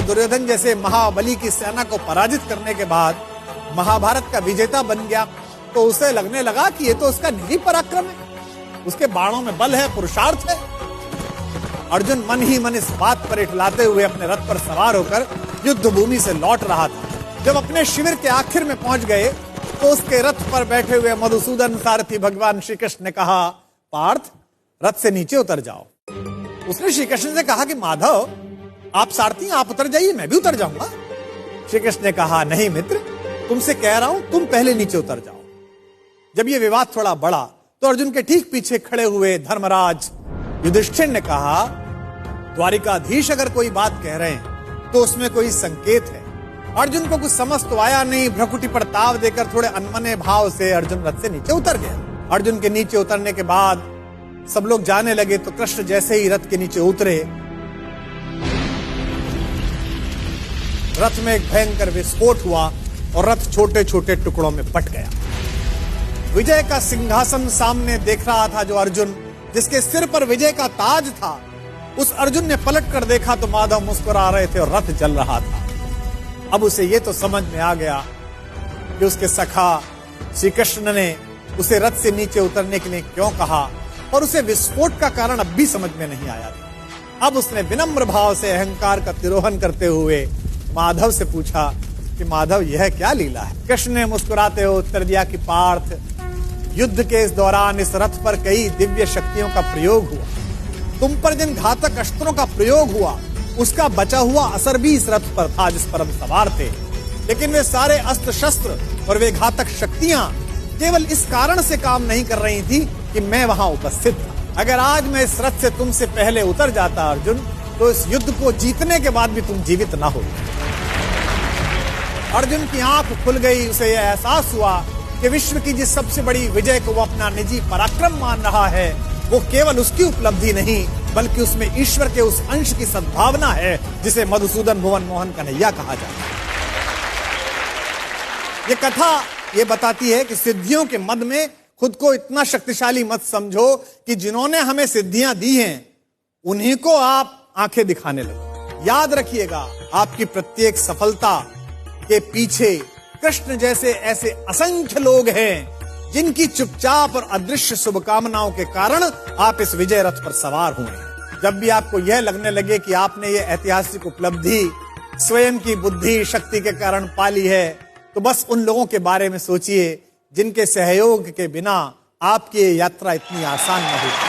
दुर्योधन जैसे महाबली की सेना को पराजित करने के बाद महाभारत का विजेता बन गया, तो उसे लगने लगा कि ये तो उसका निजी पराक्रम है, उसके बाणों में बल है, पुरुषार्थ है। अर्जुन मन ही मन इस बात पर इठलाते हुए अपने रथ पर सवार होकर युद्ध भूमि से लौट रहा था। जब अपने शिविर के आखिर में पहुंच गए तो उसके रथ पर बैठे हुए मधुसूदन सारथी भगवान श्री कृष्ण ने कहा, पार्थ, रथ से नीचे उतर जाओ। उसने श्री कृष्ण से कहा कि माधव, आप सारथी, आप उतर जाइए, मैं भी उतर जाऊंगा। श्री कृष्ण ने कहा, नहीं मित्र, तुमसे कह रहा हूं, तुम पहले नीचे उतर जाओ। जब यह विवाद थोड़ा बढ़ा तो अर्जुन के ठीक पीछे खड़े हुए धर्मराज युधिष्ठिर ने कहा, द्वारिकाधीश अगर कोई बात कह रहे हैं तो उसमें कोई संकेत है। अर्जुन को कुछ समझ तो आया नहीं। भ्रुकुटी पर ताव देकर थोड़े अनमने भाव से अर्जुन रथ से नीचे उतर गया। अर्जुन के नीचे उतरने के बाद सब लोग जाने लगे तो कृष्ण जैसे ही रथ के नीचे उतरे, रथ में एक भयंकर विस्फोट हुआ और रथ छोटे छोटे टुकड़ों में बट गया। विजय का सिंहासन सामने देख रहा था जो अर्जुन, जिसके सिर पर विजय का ताज था, उस अर्जुन ने पलट कर देखा तो माधव मुस्कुरा रहे थे और रथ जल रहा था। अब उसे यह तो समझ में आ गया कि उसके सखा श्री कृष्ण ने उसे रथ से नीचे उतरने के लिए क्यों कहा, और उसे विस्फोट का कारण अब भी समझ में नहीं आया था। अब उसने विनम्र भाव से अहंकार का तिरोहन करते हुए माधव से पूछा कि माधव, यह क्या लीला है? कृष्ण ने मुस्कुराते हुए उत्तर दिया कि पार्थ, युद्ध के इस दौरान इस रथ पर कई दिव्य शक्तियों का प्रयोग हुआ। तुम पर जिन घातक अस्त्रों का प्रयोग हुआ उसका बचा हुआ असर भी इस रथ पर था जिस पर हम सवार थे, लेकिन वे सारे अस्त्र शस्त्र और वे घातक शक्तियां केवल इस कारण से काम नहीं कर रही थी कि मैं वहां उपस्थित था। अगर आज मैं इस रथ से तुमसे पहले उतर जाता अर्जुन, तो इस युद्ध को जीतने के बाद भी तुम जीवित ना हो। अर्जुन की आंख खुल गई। उसे यह एहसास हुआ कि विश्व की जिस सबसे बड़ी विजय को वो अपना निजी पराक्रम मान रहा है, वो केवल उसकी उपलब्धि नहीं बल्कि उसमें ईश्वर के उस अंश की सद्भावना है जिसे मधुसूदन भुवन मोहन कन्हैया कहा जाता है। ये कथा ये बताती है कि सिद्धियों के मद में खुद को इतना शक्तिशाली मत समझो कि जिन्होंने हमें सिद्धियां दी हैं उन्हीं को आप आंखें दिखाने लगो। याद रखिएगा, आपकी प्रत्येक सफलता के पीछे कृष्ण जैसे ऐसे असंख्य लोग हैं जिनकी चुपचाप और अदृश्य शुभकामनाओं के कारण आप इस विजय रथ पर सवार हुए। जब भी आपको यह लगने लगे कि आपने ये ऐतिहासिक उपलब्धि स्वयं की बुद्धि शक्ति के कारण पाली है, तो बस उन लोगों के बारे में सोचिए जिनके सहयोग के बिना आपकी यात्रा इतनी आसान न होती।